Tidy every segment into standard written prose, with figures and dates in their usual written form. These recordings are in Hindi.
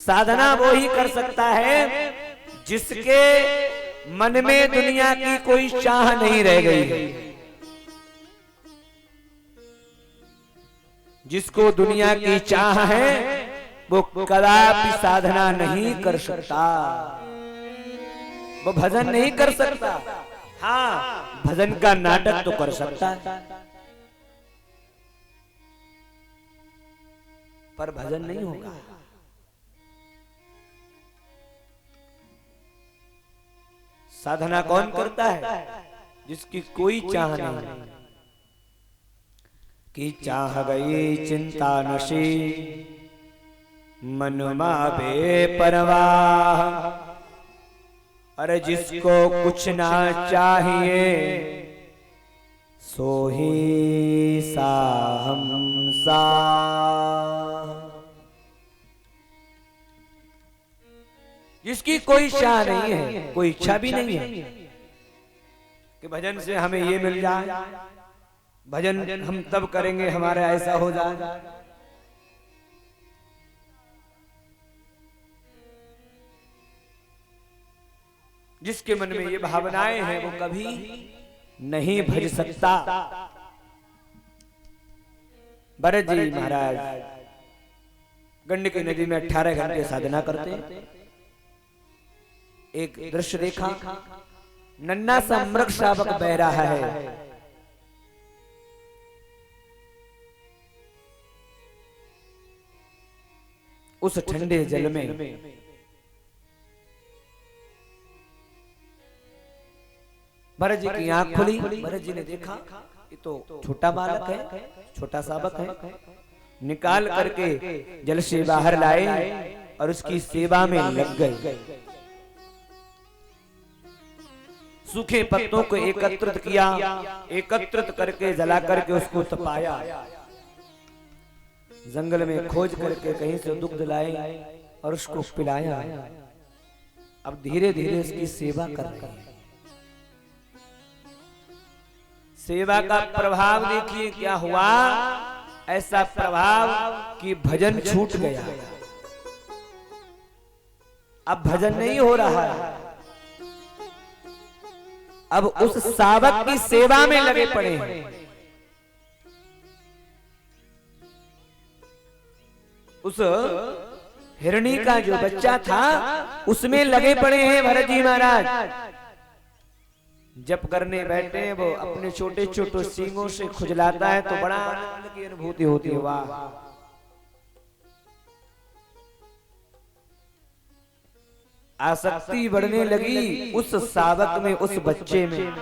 साधना वो ही कर सकता है जिसके मन में दुनिया की कोई चाह नहीं रह गई है। जिसको दुनिया की चाह है वो कदापि साधना नहीं कर सकता, वो भजन नहीं कर सकता। हाँ, भजन का नाटक तो कर सकता है पर भजन नहीं होगा। साधना कौन करता है? जिसकी कोई चाह नहीं, कि चाह गई चिंता नशी मन में बेपरवाह। अरे जिसको कुछ ना चाहिए सो ही साहंसा। जिसकी कोई चाह नहीं है, कोई इच्छा भी नहीं है कि भजन से हमें ये मिल जाए, भजन हम तब करेंगे हमारा ऐसा हो जाए। जिसके मन में ये भावनाएं हैं वो कभी नहीं भज सकता। भरत जी महाराज गंडकी नदी में 18 घंटे साधना करते हैं। एक दृश्य देखा, नन्ना सा मृग शावक बह रहा है। उस ठंडे जल में भरत जी की आंख खुली। भरत जी ने देखा ये तो छोटा बालक है, छोटा शावक है। निकाल करके जल से बाहर लाए और उसकी सेवा में लग गए। सूखे पत्तों को एकत्रित किया, एकत्रित करके जला करके उसको तपाया। जंगल में खोज करके कहीं से दुग्ध लाए और उसको पिलाया। अब धीरे धीरे उसकी सेवा कर रहे हैं। सेवा का प्रभाव देखिए क्या हुआ। ऐसा प्रभाव कि भजन छूट गया। अब भजन नहीं हो रहा है, अब उस शावक की सेवा में लगे पड़े हैं। उस हिरणी का जो बच्चा था उसमें लगे पड़े हैं भरत जी महाराज। जप करने बैठे हैं, वो अपने छोटे छोटे सींगों से खुजलाता है तो बड़ा आनंद की अनुभूति होती है। वाह, आसक्ति बढ़ने लगी उस शावक में, उस बच्चे में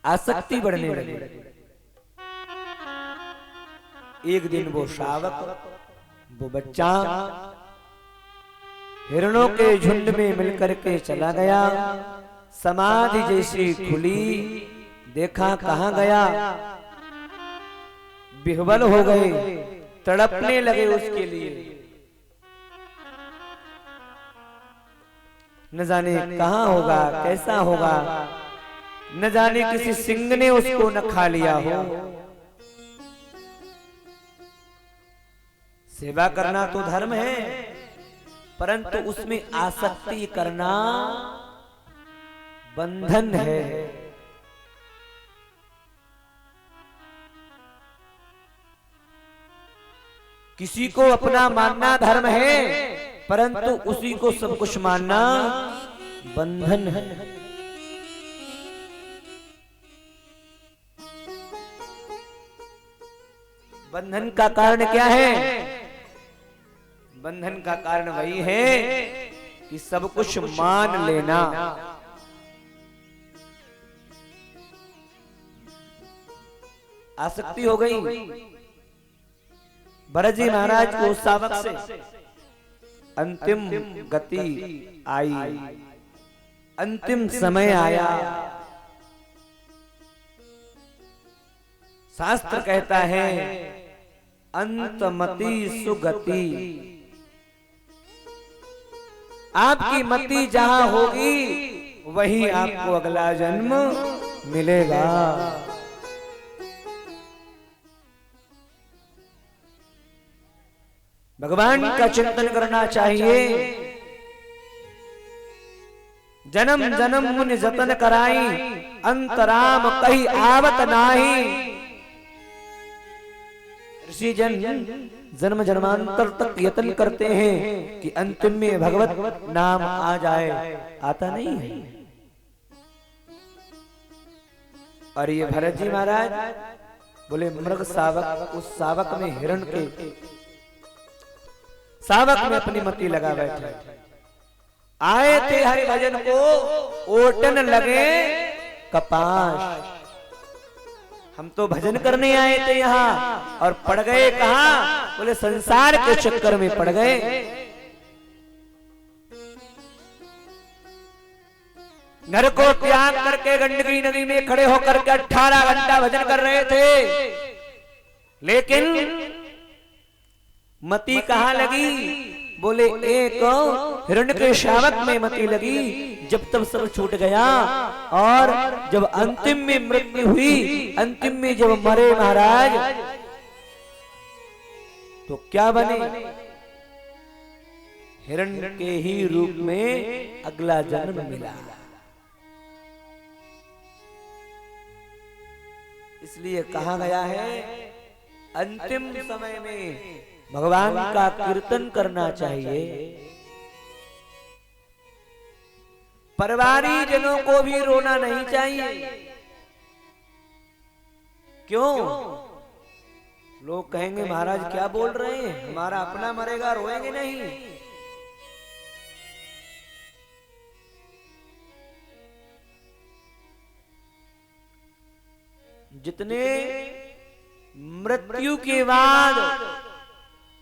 आसक्ति बढ़ने लगी। एक दिन वो शावक, वो बच्चा हिरणों के झुंड में मिलकर के चला गया। समाधि जैसी खुली, देखा कहां गया। विह्वल हो गए, तड़पने लगे उसके लिए। न जाने कहां होगा, कैसा होगा, न जाने किसी सिंह ने उसको न खा लिया हो। सेवा करना तो धर्म है, परंतु उसमें आसक्ति करना बंधन है। किसी को अपना मानना धर्म है, परंतु उसी को सब कुछ मानना बंधन है। बंधन का कारण क्या है? बंधन का कारण वही है कि सब कुछ मान लेना। आसक्ति हो गई। भरत जी महाराज को शावक से अंतिम गति आई, अंतिम समय आया। शास्त्र कहता है अंतमति सुगति। आपकी मति जहां होगी वही आपको अगला जन्म मिलेगा। भगवान का चिंतन करना चाहिए। जन्म जन्म मुनि जतन कराई, अंतराम कही आवत नाही। ऋषि जन जन्म जन्मांतर तक यत्न करते हैं कि अंतिम में भगवत नाम आ जाए, आता नहीं है। और ये भरत जी महाराज बोले मृग शावक, उस शावक में हिरण के शावक में अपनी मति लगा बैठे। आए थे हरि भजन को, ओटन लगे कपाश। हम तो भजन करने आए थे यहाँ और पड़ गए कहाँ? बोले संसार के चक्कर में पड़ गए। घर को त्याग करके गंडकी नदी में खड़े होकर के 18 घंटा भजन कर रहे थे, लेकिन मति कहाँ लगी? बोले एक हिरण के शावक में मति लगी। जब तब सब छूट गया और जब अंतिम में मृत्यु हुई, अंतिम में जब मरे महाराज, तो क्या बने? हिरण के ही रूप में अगला जन्म मिला। इसलिए कहा गया है अंतिम समय में भगवान का कीर्तन करना चाहिए। परिवारी जनों को भी रोना नहीं चाहिए। क्यों? लोग कहेंगे महाराज क्या बोल रहे हैं, हमारा अपना मरेगा, रोएंगे नहीं। जितने मृत्यु के बाद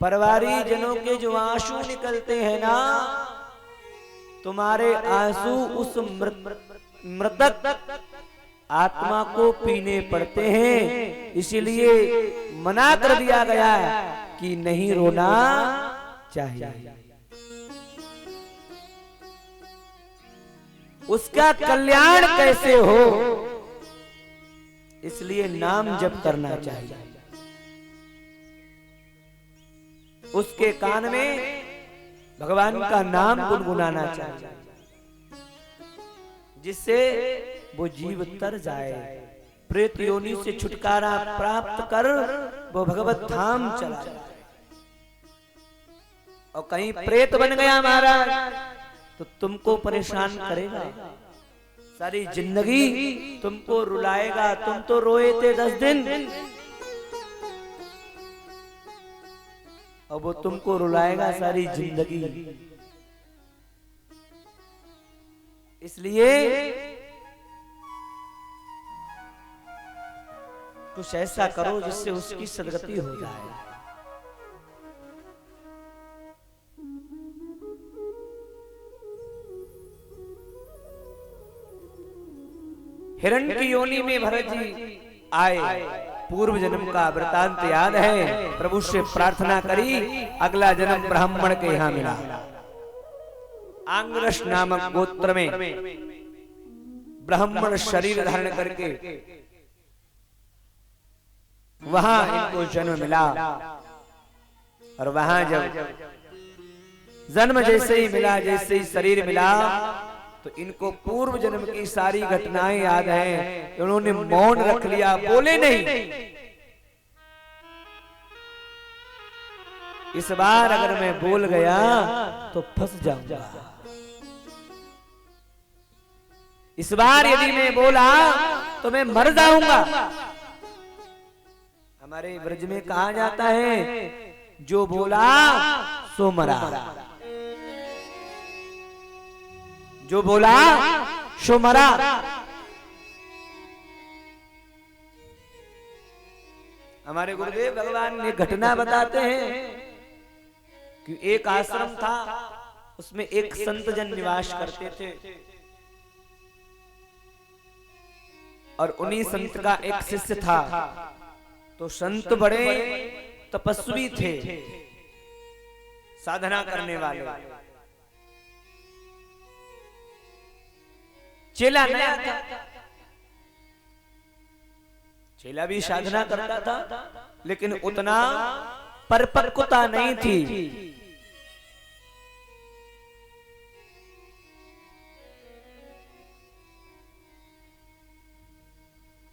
परिवारी जनों के जो आंसू निकलते हैं ना, तुम्हारे आंसू उस मृतक आत्मा को पीने पड़ते हैं। इसीलिए मना कर दिया गया है कि नहीं रोना चाहिए। उसका कल्याण कैसे हो, इसलिए नाम जप करना चाहिए। उसके कान में भगवान का नाम गुनगुनाना चाहिए, जिससे वो जीव तर जाए, प्रेत योनि से छुटकारा प्राप्त कर वो भगवत धाम चला जाए। और कहीं प्रेत बन गया महाराज तो तुमको परेशान करेगा, सारी जिंदगी तुमको रुलाएगा। तुम तो रोए थे 10 दिन, और वो तुमको रुलाएगा सारी जिंदगी। इसलिए कुछ ऐसा करो जिससे उसकी सदगति हो जाए। हिरण की योनि में भरत जी आए, पूर्व जन्म का वृतांत याद है। प्रभु से प्रार्थना करी, अगला जन्म ब्राह्मण के यहां मिला। आंग्रस नामक गोत्र में ब्राह्मण शरीर धारण करके वहां इनको जन्म मिला। और वहां जब जन्म जैसे ही मिला, जैसे ही शरीर मिला, तो इनको पूर्व जन्म की सारी घटनाएं याद हैं। उन्होंने मौन रख लिया, बोले नहीं। इस बार अगर मैं बोल गया तो फंस जाऊंगा। इस बार यदि मैं बोला तो मैं मर जाऊंगा। हमारे ब्रज में कहा जाता है, जो बोला सो मरा, जो बोला सो मरा। हमारे गुरुदेव भगवान ने घटना बताते हैं कि एक आश्रम था, उसमें एक संत जन निवास करते थे। और उन्हीं संत का एक शिष्य था। तो संत बड़े तपस्वी थे, साधना करने वाले। चेला नया था, चेला भी साधना करता था, लेकिन उतना परिपक्वता नहीं थी।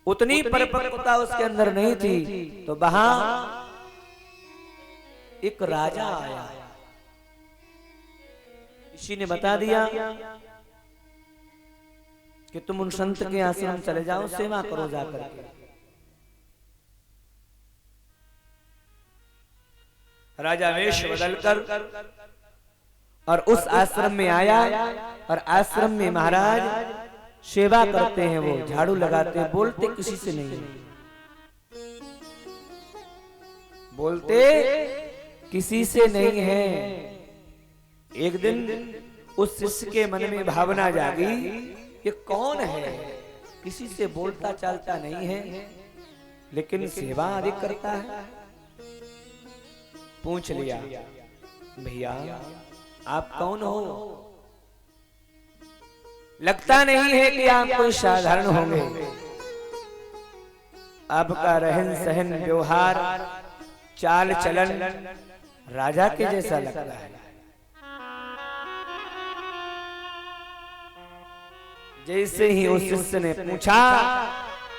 उतनी परिपक्वता उसके अंदर नहीं थी। तो वहां एक राजा आया, किसी ने बता दिया कि तुम उन संत के आश्रम चले जाओ, सेवा करो जाकर के। राजा वेश बदलकर और उस आश्रम में आया, और आश्रम में महाराज सेवा करते हैं, वो झाड़ू लगाते हैं, बोलते किसी से नहीं, बोलते किसी से नहीं है। एक दिन उस शिष्य के मन में भावना जागी, ये कौन है, किसी से बोलता चालता नहीं है, लेकिन सेवा अधिक करता है। पूछ लिया, भैया आप कौन हो? लगता नहीं है कि आप कोई साधारण होंगे, आपका रहन सहन व्यवहार चाल चलन राजा के जैसा लगता है। जैसे ही उस शिष्य ने पूछा,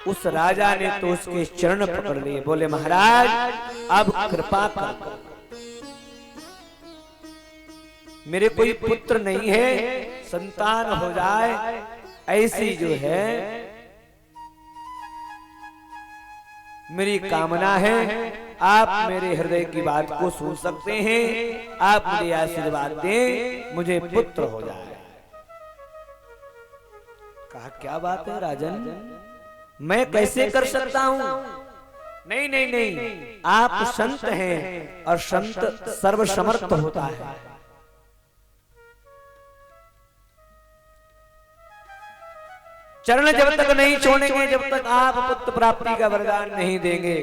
उस राजा ने तो उसके चरण पकड़ लिए, बोले महाराज अब कृपा कर, मेरे कोई पुत्र नहीं है, संतान हो जाए ऐसी जो है मेरी कामना है। आप मेरे हृदय की बात को सुन सकते हैं, आप मुझे आशीर्वाद दें, मुझे पुत्र हो जाए। कहा क्या बात है राजन, मैं कैसे कर सकता हूं? नहीं नहीं नहीं, आप संत हैं और संत सर्वसमर्थ होता है। चरण जब तक नहीं छोड़ेंगे, जब तक आप पुत्र प्राप्ति का वरदान नहीं देंगे।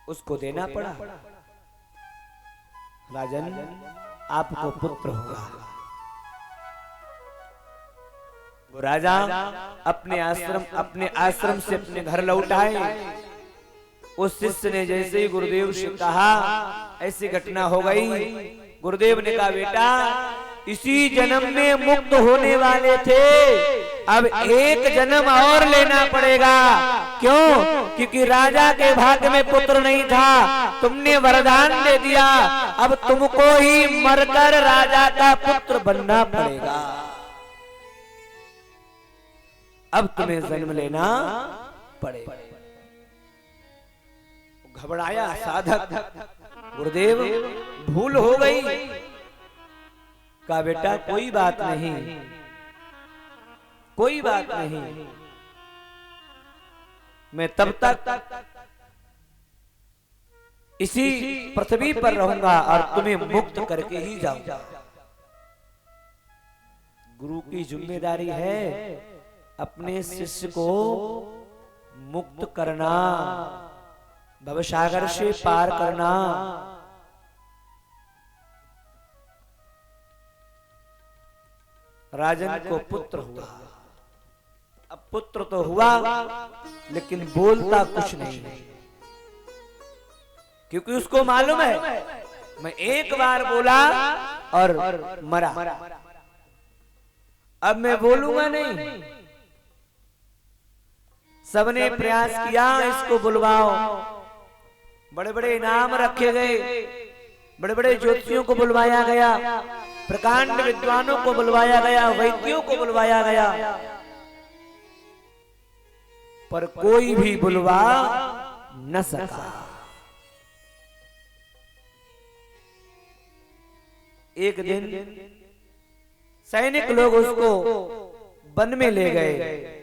उसको देना पड़ा, राजन आपको पुत्र होगा। वो राजा अपने आश्रम से अपने घर लौट आए। उस शिष्य ने जैसे ही गुरुदेव से कहा, ऐसी घटना हो गई। गुरुदेव ने कहा बेटा इसी जन्म में मुक्त होने वाले थे, अब एक जन्म और लेना पड़ेगा। क्यों? क्योंकि राजा के भाग्य में पुत्र नहीं था, तुमने वरदान दे दिया, अब तुमको ही मरकर राजा का पुत्र बनना पड़ेगा। अब तुम्हें जन्म लेना पड़ेगा। घबराया साधक, गुरुदेव भूल हो गई। कहा बेटा कोई बात नहीं, कोई बात नहीं, मैं तब तक इसी पृथ्वी पर रहूंगा और तुम्हें मुक्त करके ही जाऊंगा। गुरु की जिम्मेदारी है अपने शिष्य को मुक्त करना, भवसागर से पार करना। राजन को पुत्र हुआ। अब पुत्र तो हुआ, लेकिन बोलता कुछ नहीं, क्योंकि उसको मालूम है मैं एक बार बोला और मरा, अब मैं बोलूंगा नहीं। सबने प्रयास किया इसको बुलवाओ, बड़े बड़े इनाम रखे गए, बड़े बड़े ज्योतिषियों को बुलवाया गया, प्रकांड विद्वानों को बुलवाया गया, वैद्यों को बुलवाया गया, पर कोई भी बुलवा न सका। एक दिन सैनिक लोग उसको वन में ले गए।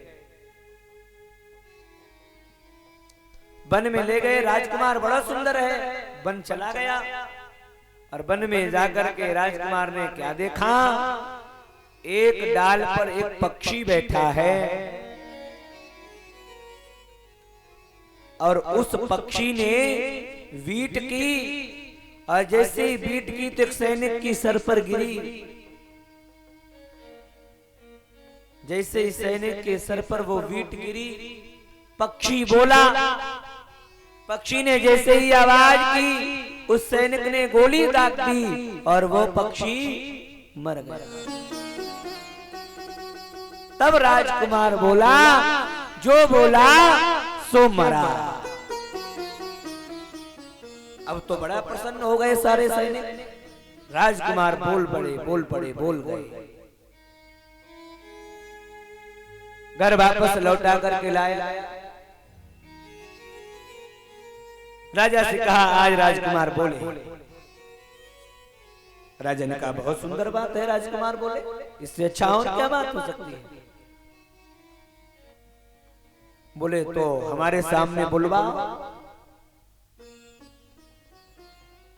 वन में ले गए, राजकुमार बड़ा सुंदर है, वन चला गया। और वन में जाकर के राजकुमार ने क्या देखा, एक डाल पर एक पक्षी बैठा है, और उस पक्षी ने वीट की, और जैसे ही वीट की तो एक सैनिक की सर पर गिरी। जैसे ही सैनिक के सर पर वो वीट गिरी, पक्षी बोला, पक्षी ने जैसे ही आवाज की, उस सैनिक ने गोली दाग दी और वो पक्षी मर गया। तब राजकुमार बोला, जो बोला सो मरा। अब तो बड़ा प्रसन्न हो गए सारे सैनिक। राजकुमार बोल गए। घर वापस लौटा करके लाए। राजा से कहा, आज राजकुमार बोले। राजा ने कहा, बहुत सुंदर बात है, राजकुमार बोले, इससे अच्छा और क्या बात हो सकती है। बोले, तो हमारे सामने बुलवा,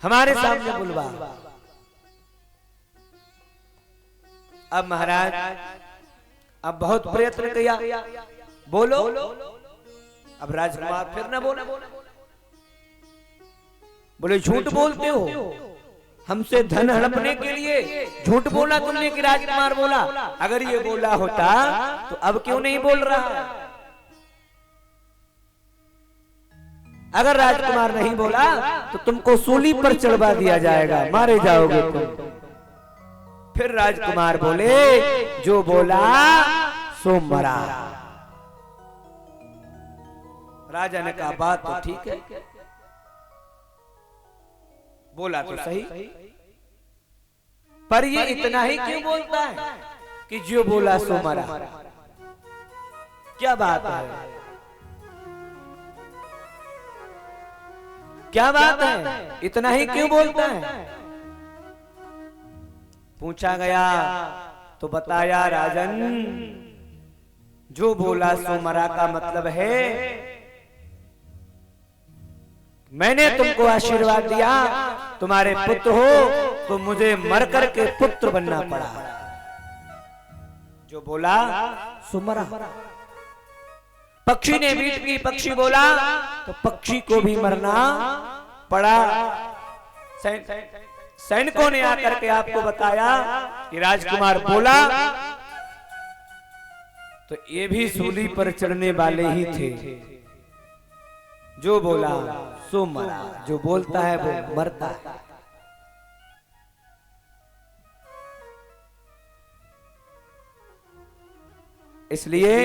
हमारे सामने बुलवा। अब महाराज, अब बहुत प्रयत्न किया, बोलो। अब राजकुमार फिर न बोले। बोले, झूठ बोलते हो, हमसे धन हड़पने के लिए झूठ बोला तुमने कि राजकुमार बोला। अगर ये बोला होता तो अब क्यों नहीं बोल रहा? अगर राजकुमार नहीं बोला तो तुमको सूली पर चढ़वा दिया जाएगा, मारे जाओगे तुम। फिर राजकुमार बोले, जो बोला सो मरा। राजा ने कहा, बात तो ठीक है, बोला तो सही, पर ये इतना ही क्यों बोलता है कि जो बोला सो मरा? क्या बात है? क्या बात है? इतना ही क्यों बोलता है? पूछा गया तो बताया, राजन, जो बोला सो मरा का मतलब है, मैंने तुमको आशीर्वाद दिया, तुम्हारे पुत्र हो तो मुझे मर करके पुत्र बनना पड़ा। जो बोला सो मरा। पक्षी ने बीट की, पक्षी बोला तो पक्षी को भी मरना पड़ा। सैनिकों ने आकर के आपको बताया कि राजकुमार बोला, तो ये भी सूली पर चढ़ने वाले ही थे। जो बोला सो मरा, जो बोलता है वो मरता है। इसलिए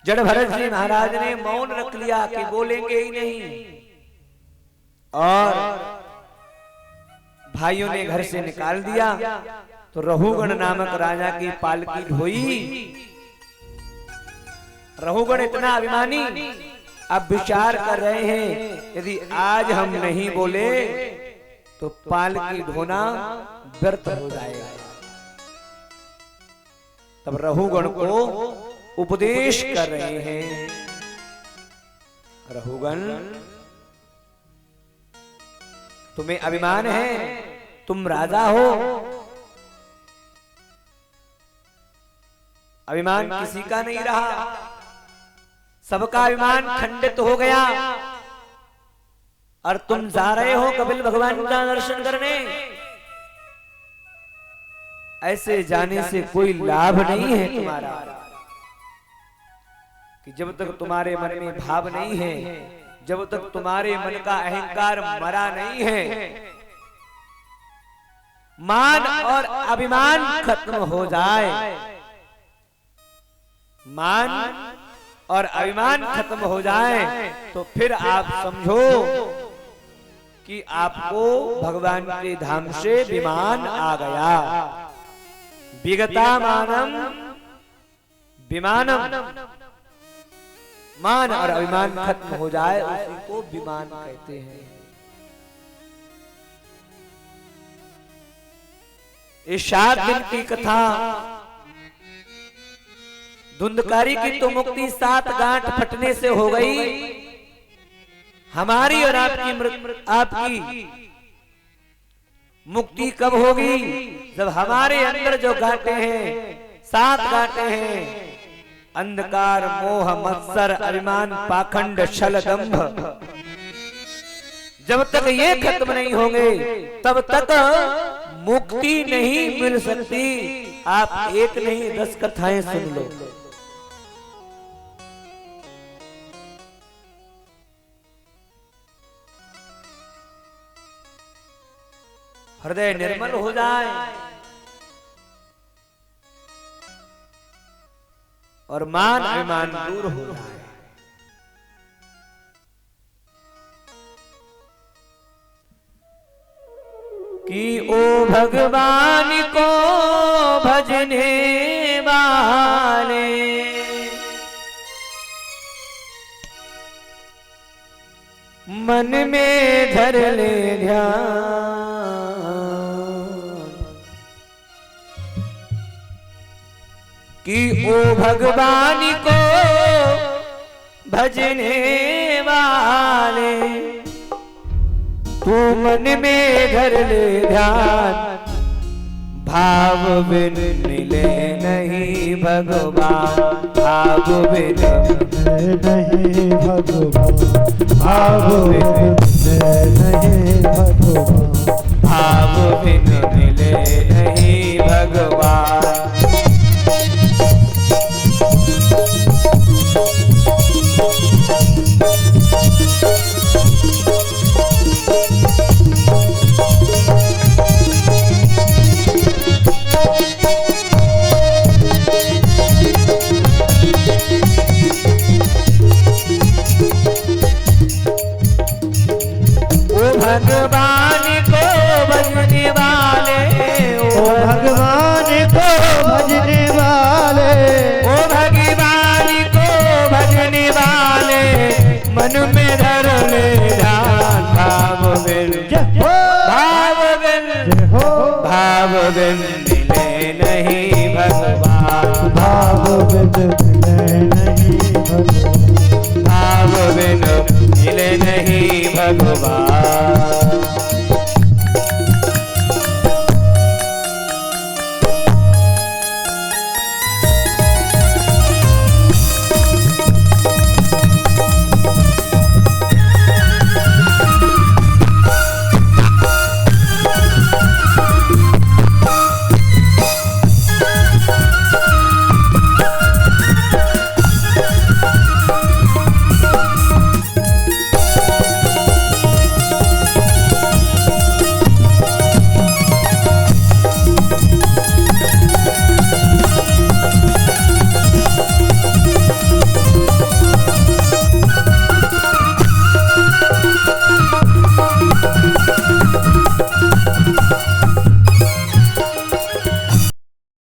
जड़ भरत जी महाराज ने मौन रख लिया कि बोलेंगे ही नहीं, और भाइयों ने घर से निकाल दिया। तो रहुगण नामक राजा की पालकी ढोई। रहुगण इतना अभिमानी, अब विचार कर रहे हैं, यदि आज हम नहीं बोले तो पालकी ढोना व्यर्थ हो जाएगा। तब रहुगण को उपदेश कर रहे हैं, रहुगण, तुम्हें अभिमान है, तुम राजा हो, अभिमान किसी का नहीं रहा, सबका अभिमान खंडित हो गया, और तुम जा रहे हो कपिल भगवान का दर्शन करने। ऐसे जाने से कोई लाभ नहीं है तुम्हारा, कि जब तक तुम्हारे मन में भाव नहीं है, जब तक तुम्हारे मन का अहंकार मरा नहीं है, मान और अभिमान खत्म हो जाए, मान और अभिमान खत्म हो जाए, तो फिर आप समझो कि आपको भगवान के धाम से विमान आ गया। विगता मानम विमानम, मान और अभिमान खत्म हो जाए उसी को विमान कहते हैं। इस 7 दिन की कथा, धुंधकारी की तो मुक्ति 7 गांठ फटने से हो गई। हमारी और आपकी मुक्ति कब होगी? जब हमारे अंदर जो गांठें हैं, 7 गांठें हैं, अंधकार, मोह, मत्सर, अभिमान, पाखंड, छल, दंभ, जब तक ये खत्म नहीं होंगे तब तक मुक्ति नहीं मिल सकती। आप एक नहीं 10 कथाएं सुन लो। हृदय निर्मल हो जाए और मान अभिमान दूर हो जाए। कि ओ भगवान को भजने वाले मन में धर ले ध्यान। कि ओ भगवान को भजने वाले तू मन में धर ले ध्यान। भाव बिन मिले नहीं भगवान, भाव बिन नहीं भगवान, भाव बिन नहीं भगवान, भाव बिन मिले नहीं भगवान। भगवान को भजने वाले, ओ भगवान को भजने वाले, ओ भगवान को भजने वाले मन में धर ले ध्यान। भाव बिन भाव बिन भाव बिन मिले नहीं भगवान, भाव बिन मिले नहीं भगवान, भाव बिन मिले नहीं भगवान।